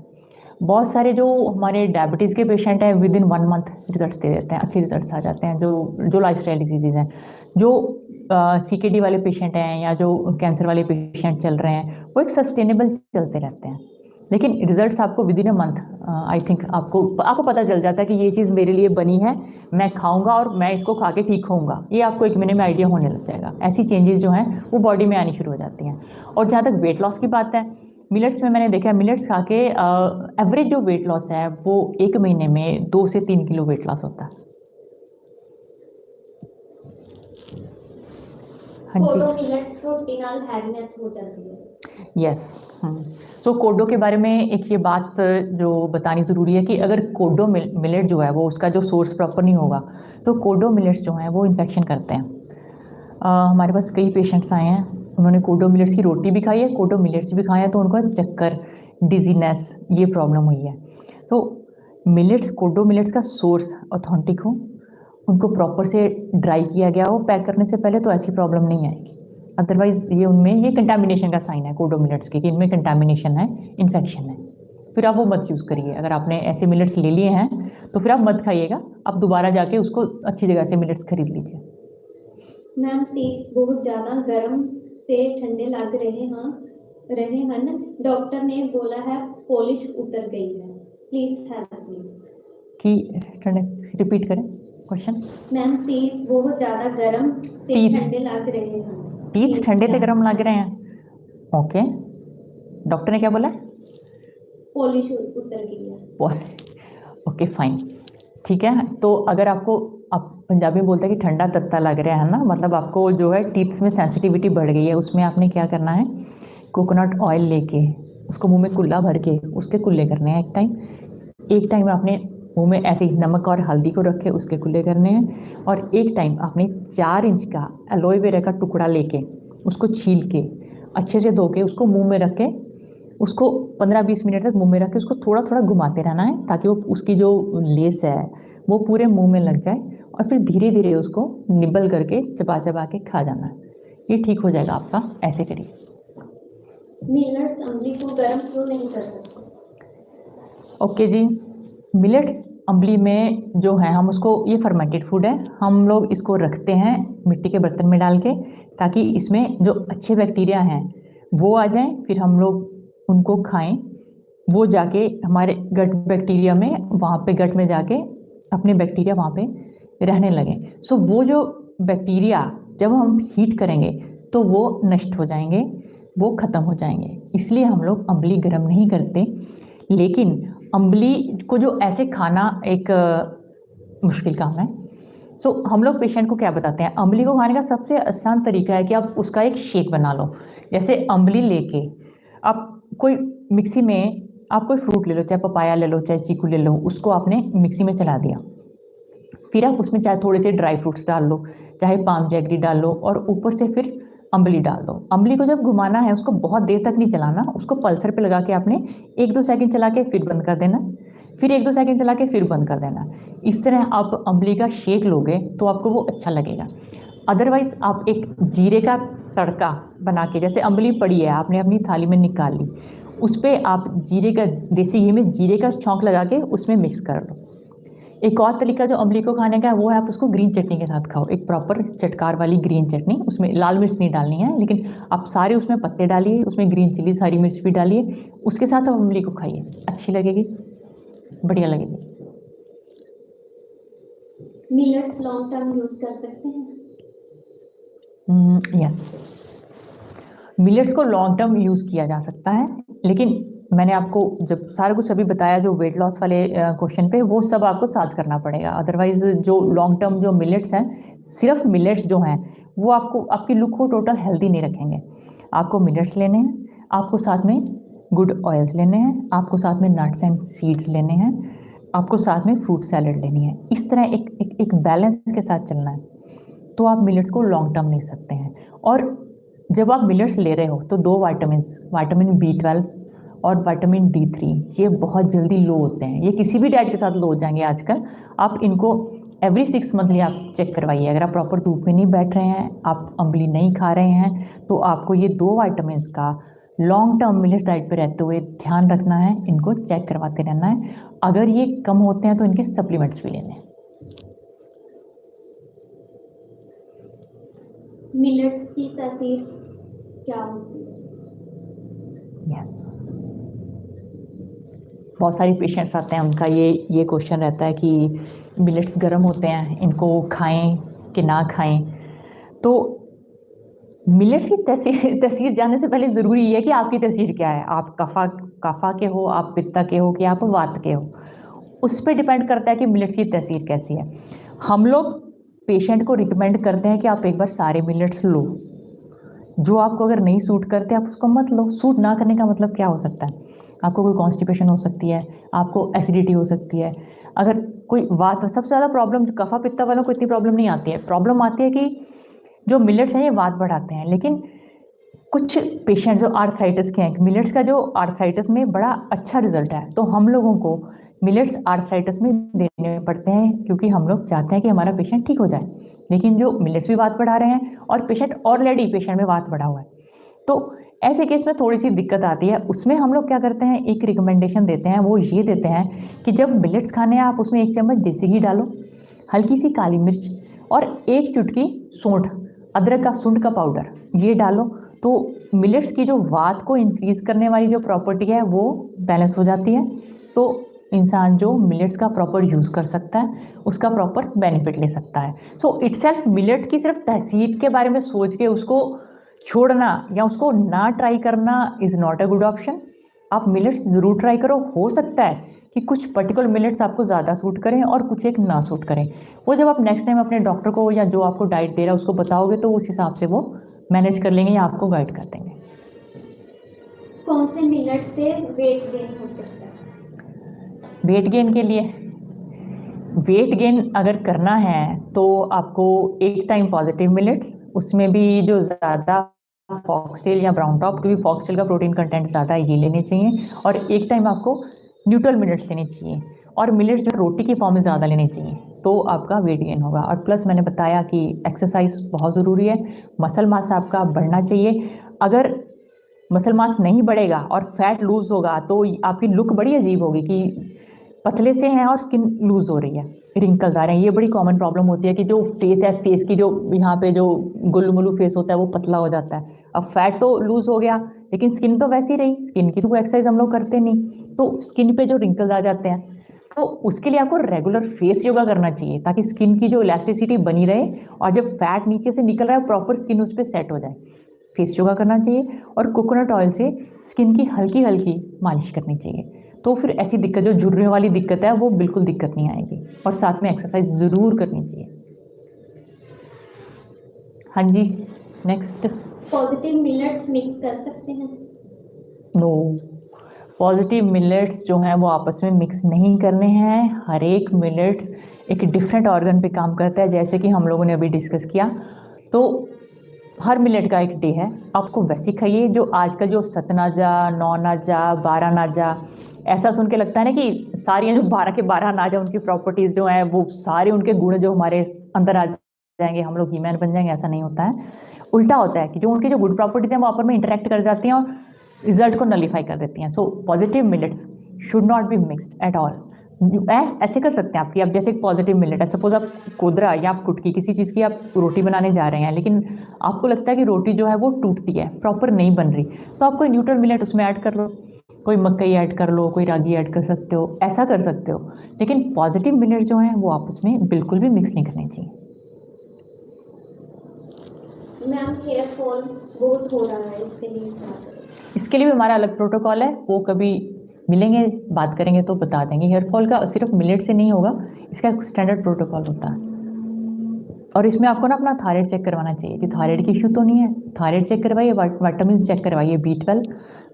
बहुत सारे जो हमारे डायबिटीज़ के पेशेंट हैं विद इन 1 मंथ रिजल्ट्स दे देते हैं, अच्छे रिजल्ट्स आ जाते हैं। जो लाइफस्टाइल डिजीज़ हैं, जो CKD वाले पेशेंट हैं या जो कैंसर वाले पेशेंट चल रहे हैं, वो एक सस्टेनेबल चलते रहते हैं, लेकिन रिजल्ट्स आपको with in a month, I think आपको पता चल जाता है कि ये चीज़ मेरे लिए बनी है, मैं खाऊंगा और मैं इसको खा के ठीक होऊंगा, ये आपको 1 महीने में आइडिया होने लग जाएगा। ऐसी चेंजेस जो हैं वो बॉडी में आनी शुरू हो जाती हैं। और जहाँ तक वेट लॉस की बात है, मिलेट्स में मैंने देखा है, मिलेट्स खा के एवरेज जो वेट लॉस है वो 1 महीने में 2 से 3 किलो वेट लॉस होता है। हाँ जी, कोडो मिलेट प्रोटीन और हैवीनेस हो जाती है। यस। तो कोडो के बारे में एक ये बात जो बतानी ज़रूरी है कि अगर कोडो मिलेट जो है वो उसका जो सोर्स प्रॉपर नहीं होगा तो कोडो मिलेट्स जो हैं वो इन्फेक्शन करते हैं। हमारे पास कई पेशेंट्स आए हैं उन्होंने कोडो मिलेट्स की रोटी भी खाई है, कोडो मिलेट्स भी खाए हैं, तो उनको चक्कर, डिजीनेस, ये प्रॉब्लम हुई है। तो मिलेट्स, कोडो मिलेट्स का सोर्स ऑथेंटिक हो, उनको प्रॉपर से ड्राई किया गया हो पैक करने से पहले, तो ऐसी प्रॉब्लम नहीं आएगी। अदरवाइज ये उनमें ये कंटामिनेशन का साइन है कोडो मिलेट्स के, कि इनमें कंटामिनेशन है, इन्फेक्शन है, फिर आप वो मत यूज़ करिए। अगर आपने ऐसे मिलेट्स ले लिए हैं तो फिर आप मत खाइएगा, आप दोबारा जाके उसको अच्छी जगह से मिलेट्स खरीद लीजिए। मैम तेल बहुत ज़्यादा गर्म से ठंडे लग रहे हैं ना, डॉक्टर ने बोला है पॉलिश उतर गई है, प्लीज हेल्प मी। कि ठंडे, रिपीट करें क्वेश्चन। मैम तेल बहुत ज़्यादा गर्म से टीथ ठंडे लग रहे हैं। टीथ ठंडे से गर्म लग रहे हैं, ओके, डॉक्टर ने क्या बोला? पॉलिश उतर गई है। ओके फाइन, ठीक है। तो अगर आपको, आप पंजाबी में बोलते हैं कि ठंडा तत्ता लग रहा है ना, मतलब आपको जो है टीथ में सेंसिटिविटी बढ़ गई है, उसमें आपने क्या करना है, कोकोनट ऑयल लेके उसको मुंह में कुल्ला भर के उसके कुल्ले करने हैं एक टाइम आपने मुंह में ऐसे ही नमक और हल्दी को रख के उसके कुल्ले करने हैं, और एक टाइम आपने 4 इंच का एलोए वेरा का टुकड़ा लेके उसको छील के अच्छे से धो के उसको मुंह में रख के उसको 15-20 मिनट तक मुंह में रख के उसको थोड़ा थोड़ा घुमाते रहना है, ताकि वो उसकी जो लेस है वो पूरे मुंह में लग जाए, और फिर धीरे धीरे उसको निबल करके चबा चबा के खा जाना है, ये ठीक हो जाएगा आपका। ऐसे करिए। मिलेट्स अम्ली को गर्म क्यों नहीं कर सकते? ओके जी, मिलेट्स अम्बली में जो है, हम उसको, ये फर्मेंटेड फूड है, हम लोग इसको रखते हैं मिट्टी के बर्तन में डाल के, ताकि इसमें जो अच्छे बैक्टीरिया हैं वो आ जाएं, फिर हम लोग उनको खाएं, वो जाके हमारे गट बैक्टीरिया में, वहाँ पे गट में जाके अपने बैक्टीरिया वहाँ पे रहने लगें। सो वो जो बैक्टीरिया जब हम हीट करेंगे तो वो नष्ट हो जाएंगे, वो ख़त्म हो जाएंगे, इसलिए हम लोग अम्बली गर्म नहीं करते। लेकिन अम्बली को जो ऐसे खाना एक मुश्किल काम है। सो हम लोग पेशेंट को क्या बताते हैं, अम्बली को खाने का सबसे आसान तरीका है कि आप उसका एक शेक बना लो। जैसे अम्बली लेके आप कोई मिक्सी में, आप कोई फ्रूट ले लो, चाहे पपाया ले लो, चाहे चीकू ले लो, उसको आपने मिक्सी में चला दिया, फिर आप उसमें चाहे थोड़े से ड्राई फ्रूट्स डाल लो, चाहे पाम जैगरी डाल लो, और ऊपर से फिर अम्बली डाल दो। अम्बली को जब घुमाना है उसको बहुत देर तक नहीं चलाना, उसको पल्सर पे लगा के आपने 1-2 सेकंड चला के फिर बंद कर देना, फिर 1-2 सेकंड चला के फिर बंद कर देना। इस तरह आप अम्बली का शेक लोगे तो आपको वो अच्छा लगेगा। अदरवाइज़ आप एक जीरे का तड़का बना के, जैसे अम्बली पड़ी है आपने अपनी थाली में निकाल ली, उस पर आप जीरे का, देसी घी में जीरे का छौंक लगा के उसमें मिक्स कर लो। एक और तरीका जो अम्बली को खाने का है वो है, आप उसको ग्रीन चटनी के साथ खाओ, एक प्रॉपर चटकार वाली ग्रीन चटनी, उसमें लाल मिर्च नहीं डालनी है, लेकिन आप सारे उसमें पत्ते डालिए, उसमें ग्रीन चिलीज, हरी मिर्च भी डालिए, उसके साथ आप अम्बली को खाइए, अच्छी लगेगी, बढ़िया लगेगी। मिलेट्स लॉन्ग टर्म यूज कर सकते हैं? यस, मिलेट्स को लॉन्ग टर्म यूज़ किया जा सकता है, लेकिन मैंने आपको जब सारा कुछ अभी बताया जो वेट लॉस वाले क्वेश्चन पे, वो सब आपको साथ करना पड़ेगा। अदरवाइज जो लॉन्ग टर्म जो मिलेट्स हैं, सिर्फ मिलेट्स जो हैं वो आपको, आपकी लुक को टोटल हेल्दी नहीं रखेंगे। आपको मिलेट्स लेने हैं, आपको साथ में गुड ऑयल्स लेने हैं, आपको साथ में नट्स एंड सीड्स लेने हैं, आपको साथ में फ्रूट सैलड लेनी है। इस तरह एक बैलेंस के साथ चलना है, तो आप मिलेट्स को लॉन्ग टर्म ले सकते हैं। और जब आप मिलेट्स ले रहे हो तो 2 वाइटामिन, वाइटामिन B12 और विटामिन D3, ये बहुत जल्दी लो होते हैं, ये किसी भी डाइट के साथ लो हो जाएंगे आजकल। आप इनको एवरी 6 मंथली आप चेक करवाइए। अगर आप प्रॉपर धूप में नहीं बैठ रहे हैं, आप अम्बली नहीं खा रहे हैं, तो आपको ये 2 वाइटामिन का लॉन्ग टर्म मिलेट्स डाइट पे रहते हुए ध्यान रखना है, इनको चेक करवाते रहना है। अगर ये कम होते हैं तो इनके सप्लीमेंट्स भी लेने हैं। मिलेट्स की तासीर क्या होती है? यस, बहुत सारी पेशेंट्स आते हैं, उनका ये क्वेश्चन रहता है कि मिलेट्स गर्म होते हैं, इनको खाएं कि ना खाएं। तो मिलेट्स की तसीर जानने से पहले ज़रूरी है कि आपकी तसीर क्या है। आप कफ़ा के हो, आप पित्ता के हो, कि आप वात के हो, उस पर डिपेंड करता है कि मिलेट्स की तसीर कैसी है। हम लोग पेशेंट को रिकमेंड करते हैं कि आप एक बार सारे मिलेट्स लो, जो आपको अगर नहीं सूट करते आप उसको मत लो। सूट ना करने का मतलब क्या हो सकता है, आपको कोई कॉन्स्टिपेशन हो सकती है, आपको एसिडिटी हो सकती है, अगर कोई वात, सबसे ज़्यादा प्रॉब्लम जो कफा पित्ता वालों को इतनी प्रॉब्लम नहीं आती है, प्रॉब्लम आती है कि जो मिलेट्स हैं ये वात बढ़ाते हैं, लेकिन कुछ पेशेंट जो आर्थराइटिस के हैं, मिलेट्स का जो आर्थराइटिस में बड़ा अच्छा रिजल्ट है, तो हम लोगों को मिलेट्स आर्थराइटिस में देने पड़ते हैं क्योंकि हम लोग चाहते हैं कि हमारा पेशेंट ठीक हो जाए। लेकिन जो मिलेट्स भी वात बढ़ा रहे हैं और पेशेंट ऑलरेडी पेशेंट में वात बढ़ा हुआ है, तो ऐसे केस में थोड़ी सी दिक्कत आती है। उसमें हम लोग क्या करते हैं, एक रिकमेंडेशन देते हैं, वो ये देते हैं कि जब मिलेट्स खाने हैं आप उसमें 1 चम्मच देसी घी डालो, हल्की सी काली मिर्च और 1 चुटकी सौंठ, अदरक का सूंड का पाउडर ये डालो, तो मिलेट्स की जो वात को इंक्रीज करने वाली जो प्रॉपर्टी है वो बैलेंस हो जाती है। तो इंसान जो मिलेट्स का प्रॉपर यूज़ कर सकता है, उसका प्रॉपर बेनिफिट ले सकता है। सो इटसेल्फ मिलेट की सिर्फ तहसील के बारे में सोच के उसको छोड़ना या उसको ना ट्राई करना is not a good option. आप मिलेट्स ज़रूर ट्राई करो, हो सकता है कि कुछ पर्टिकुलर मिलेट्स आपको ज़्यादा सूट करें और कुछ एक ना सूट करें। वो जब आप नेक्स्ट टाइम अपने डॉक्टर को या जो आपको डाइट दे रहा है उसको बताओगे तो उस हिसाब से वो मैनेज कर लेंगे या आपको गाइड कर देंगे। कौन से मिलेट से वेट गेन हो सकता है? वेट गेन के लिए, वेट गेन अगर करना है तो आपको एक टाइम पॉजिटिव मिलेट्स, उसमें भी जो ज़्यादा फॉक्सटेल या ब्राउन टॉप, क्योंकि फॉक्सटेल का प्रोटीन कंटेंट ज़्यादा है, ये लेने चाहिए। और एक टाइम आपको न्यूट्रल मिलेट्स लेने चाहिए और मिलेट्स जो रोटी की फॉर्म में ज़्यादा लेने चाहिए, तो आपका वेट गेन होगा। और प्लस मैंने बताया कि एक्सरसाइज बहुत ज़रूरी है, मसल मास आपका बढ़ना चाहिए। अगर मसल मास नहीं बढ़ेगा और फैट लूज होगा तो आपकी लुक बड़ी अजीब होगी कि पतले से हैं और स्किन लूज हो रही है, रिंकल्स आ रहे हैं। ये बड़ी कॉमन प्रॉब्लम होती है कि जो फेस है, फेस की जो यहाँ पे जो गुल्लू मुल्लू फेस होता है वो पतला हो जाता है। अब फैट तो लूज हो गया लेकिन स्किन तो वैसी रही, स्किन की तो कोई एक्सरसाइज हम लोग करते नहीं, तो स्किन पे जो रिंकल्स आ जाते हैं, तो उसके लिए आपको रेगुलर फेस योगा करना चाहिए ताकि स्किन की जो इलास्टिसिटी बनी रहे और जब फैट नीचे से निकल रहा है प्रॉपर स्किन उस पर सेट हो जाए। फेस योगा करना चाहिए और कोकोनट ऑयल से स्किन की हल्की हल्की मालिश करनी चाहिए, तो फिर ऐसी दिक्कत जो झुर्रियों वाली दिक्कत है वो बिल्कुल दिक्कत नहीं आएगी। और साथ में एक्सरसाइज ज़रूर करनी चाहिए। हाँ जी, नेक्स्ट। पॉजिटिव मिलेट्स मिक्स कर सकते हैं? नो, पॉजिटिव मिलेट्स जो हैं वो आपस में मिक्स नहीं करने हैं। हर एक मिलेट्स एक डिफरेंट ऑर्गन पे काम करता है, जैसे कि हम लोगों ने अभी डिस्कस किया। तो हर मिलेट का एक डे है, आपको वैसे खाइए। जो आज का जो सतनाजा, 9 नाजा, 12 नाजा, ऐसा सुन के लगता है ना कि सारी जो 12 के 12 नाजा उनकी प्रॉपर्टीज़ जो हैं वो सारे उनके गुण जो हमारे अंदर आ जाएंगे, हम लोग हीमैन बन जाएंगे, ऐसा नहीं होता है। उल्टा होता है कि जो उनकी जो गुड प्रॉपर्टीज़ हैं वो आपस में इंटरेक्ट कर जाती हैं और रिजल्ट को नलीफाई कर देती हैं। So positive millets should not be mixed at all. ऐसे कर सकते हैं आपकी, आप जैसे एक पॉजिटिव मिलेट है, सपोज आप कोदरा या आप कुटकी किसी चीज़ की आप रोटी बनाने जा रहे हैं, लेकिन आपको लगता है कि रोटी जो है वो टूटती है, प्रॉपर नहीं बन रही, तो आप कोई न्यूट्रल मिलेट उसमें ऐड कर लो, कोई मकई ऐड कर लो, कोई रागी ऐड कर सकते हो, ऐसा कर सकते हो। लेकिन पॉजिटिव मिलेट्स जो हैं वो आपस में बिल्कुल भी मिक्स नहीं करने चाहिए। मैम हेयर फॉल बहुत हो रहा है, इसके लिए क्या करें? इसके लिए भी हमारा अलग प्रोटोकॉल है, वो कभी मिलेंगे बात करेंगे तो बता देंगे। हेयर फॉल का सिर्फ मिलेट से नहीं होगा, इसका एक स्टैंडर्ड प्रोटोकॉल होता है। और इसमें आपको ना अपना थायराइड चेक करवाना चाहिए कि थायराइड की इशू तो नहीं है। थायराइड चेक करवाइए, विटामिन चेक करवाइए, B12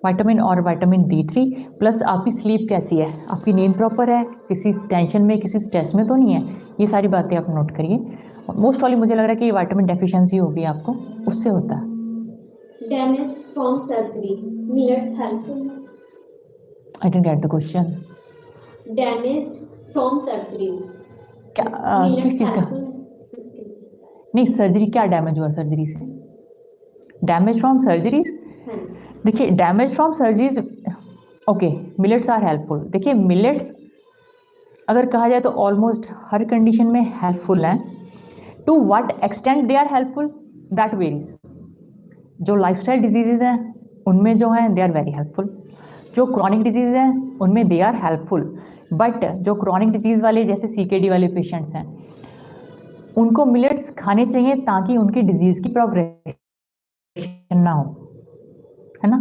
विटामिन और विटामिन D3, प्लस आपकी स्लीप कैसी है, आपकी नींद प्रॉपर है, किसी टेंशन में किसी स्ट्रेस में तो नहीं है, ये सारी बातें आप नोट करिए। मोस्ट वाली मुझे लग रहा है कि विटामिन डेफिशिएंसी होगी आपको, उससे होता है। Damage from surgery, millets helpful? I didn't get the question. Damage from surgery, क्या किस चीज़ का? नहीं, सर्जरी क्या डैमेज हुआ सर्जरी से? Damage from surgeries? देखिए damage from surgeries, okay, millets are helpful. देखिए मिलेट्स अगर कहा जाए तो ऑलमोस्ट हर कंडीशन में हेल्पफुल हैं। To what extent they are helpful that varies. जो लाइफस्टाइल डिजीजेज हैं उनमें जो हैं दे आर वेरी हेल्पफुल, जो क्रॉनिक डिजीज हैं उनमें दे आर हेल्पफुल। बट जो क्रॉनिक डिजीज वाले जैसे CKD वाले पेशेंट्स हैं उनको मिलेट्स खाने चाहिए ताकि उनकी डिजीज की प्रोग्रेशन ना हो, है ना।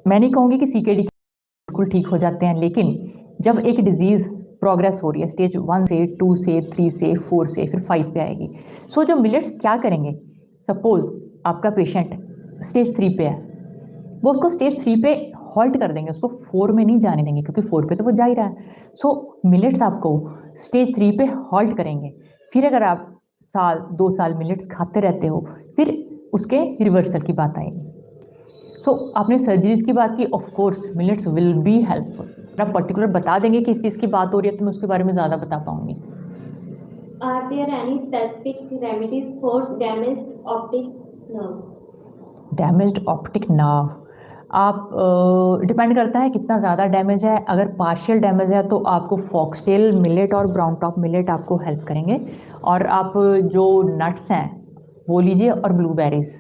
मैं नहीं कहूँगी कि CKD बिल्कुल ठीक हो जाते हैं, लेकिन जब एक डिजीज़ प्रोग्रेस हो रही है स्टेज 1 से 2 से 3 से 4 से फिर 5 पे आएगी। सो जो मिलेट्स क्या करेंगे, सपोज आपका पेशेंट स्टेज 3 पे है, वो उसको स्टेज 3 पे हॉल्ट कर देंगे, उसको 4 में नहीं जाने देंगे क्योंकि 4 पे तो वो जा ही रहा है। सो मिलेट्स आपको स्टेज 3 पे हॉल्ट करेंगे। फिर अगर आप साल 2 साल मिलेट्स खाते रहते हो फिर उसके रिवर्सल की बात आएगी। सो आपने सर्जरीज की बात की, of course millets will be helpful. आप पर्टिकुलर बता देंगे किस चीज़ की बात हो रही है तो मैं उसके बारे में ज़्यादा बता पाऊंगी। Are there any specific remedies for damaged optic nerve? Damaged optic nerve, आप डिपेंड करता है कितना ज़्यादा डैमेज है। अगर पार्शियल डैमेज है तो आपको फॉक्सटेल मिलेट और ब्राउन टॉप मिलेट आपको हेल्प करेंगे, और आप जो नट्स हैं वो लीजिए और ब्लूबेरीज,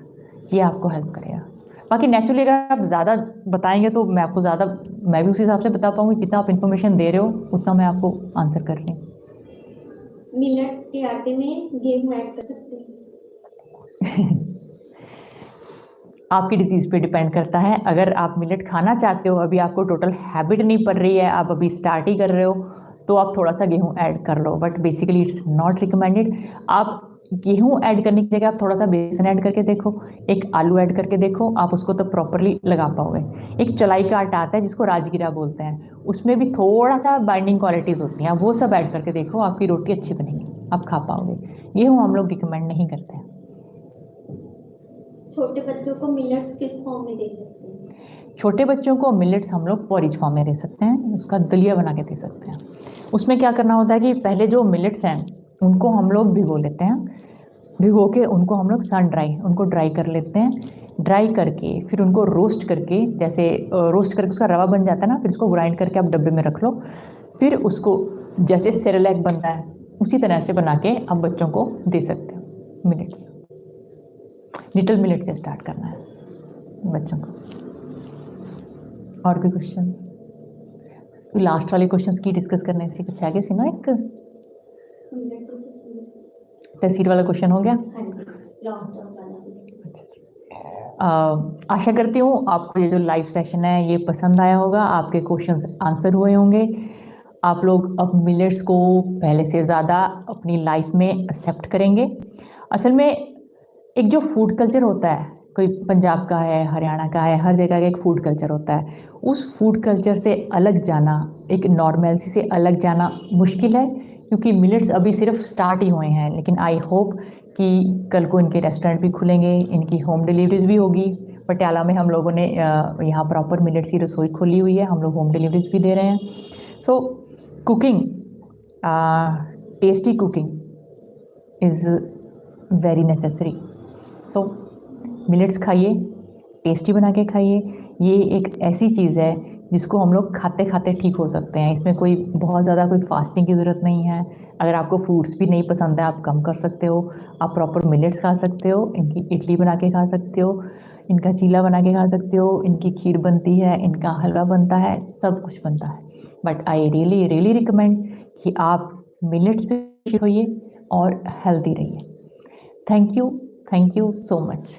ये आपको हेल्प करेगा। बाकी नेचुरली अगर आप ज़्यादा बताएंगे तो मैं आपको ज़्यादा, मैं भी उस हिसाब से बता पाऊंगी, जितना आप इन्फॉर्मेशन दे रहे हो उतना मैं आपको आंसर कर रही हूँ। मिलेट के आटे में गेहूं ऐड कर सकते हैं? आपकी डिजीज़ पे डिपेंड करता है। अगर आप मिलेट खाना चाहते हो, अभी आपको टोटल हैबिट नहीं पड़ रही है, आप अभी स्टार्ट ही कर रहे हो, तो आप थोड़ा सा गेहूं ऐड कर लो, but basically it's not recommended. आप गेहूं ऐड करने की जगह आप थोड़ा सा बेसन ऐड करके देखो, एक आलू ऐड करके देखो, आप उसको तो प्रॉपरली लगा पाओगे। एक चलाई का आटा आता है जिसको राजगीरा बोलते हैं, उसमें भी थोड़ा सा बाइंडिंग क्वालिटीज़ होती हैं, वो सब ऐड करके देखो, आपकी रोटी अच्छी बनेगी, आप खा पाओगे। गेहूँ हम लोग रिकमेंड नहीं करते हैं। छोटे बच्चों को मिलेट्स किस फॉर्म में दे सकते हैं? छोटे बच्चों को मिलेट्स हम लोग पॉरिज फॉर्म में दे सकते हैं, उसका दलिया बना के दे सकते हैं। उसमें क्या करना होता है कि पहले जो मिलेट्स हैं उनको हम लोग भिगो लेते हैं, भिगो के उनको हम लोग सन ड्राई, उनको ड्राई कर लेते हैं। ड्राई करके फिर उनको रोस्ट करके, जैसे रोस्ट करके उसका रवा बन जाता है ना, फिर उसको ग्राइंड करके आप डब्बे में रख लो। फिर उसको जैसे सेरेलैक बनता है उसी तरह से बना के आप बच्चों को दे सकते हो। मिलेट्स, लिटिल मिलेट से स्टार्ट करना है बच्चों को। और कोई क्वेश्चंस? लास्ट वाले क्वेश्चंस की डिस्कस करने से कुछ आगे सुनो। एक तहसीर वाला क्वेश्चन हो गया। हाँ जी, लॉन्ग टर्म वाला भी। आशा करती हूँ आपको ये जो लाइव सेशन है ये पसंद आया होगा, आपके क्वेश्चंस आंसर हुए होंगे। आप लोग अब मिलेट्स को पहले से ज़्यादा अपनी लाइफ में एक्सेप्ट करेंगे। असल में एक जो फूड कल्चर होता है, कोई पंजाब का है, हरियाणा का है, हर जगह का एक फूड कल्चर होता है। उस फूड कल्चर से अलग जाना, एक नॉर्मेलिटी से अलग जाना मुश्किल है, क्योंकि मिलेट्स अभी सिर्फ स्टार्ट ही हुए हैं। लेकिन आई होप कि कल को इनके रेस्टोरेंट भी खुलेंगे, इनकी होम डिलीवरीज भी होगी। पटियाला में हम लोगों ने यहाँ प्रॉपर मिलेट्स की रसोई खोली हुई है, हम लोग होम डिलीवरीज भी दे रहे हैं। So cooking, tasty cooking is very necessary. So millets खाइए, टेस्टी बना के खाइए। ये एक ऐसी चीज़ है जिसको हम लोग खाते खाते ठीक हो सकते हैं। इसमें कोई बहुत ज़्यादा कोई फास्टिंग की ज़रूरत नहीं है। अगर आपको फ्रूट्स भी नहीं पसंद है आप कम कर सकते हो, आप प्रॉपर मिलेट्स खा सकते हो, इनकी इडली बना के खा सकते हो, इनका चीला बना के खा सकते हो, इनकी खीर बनती है, इनका हलवा बनता है, सब कुछ बनता है। But I really really recommend कि आप मिलेट्स पे होइए और हेल्दी रहिए। Thank you so much.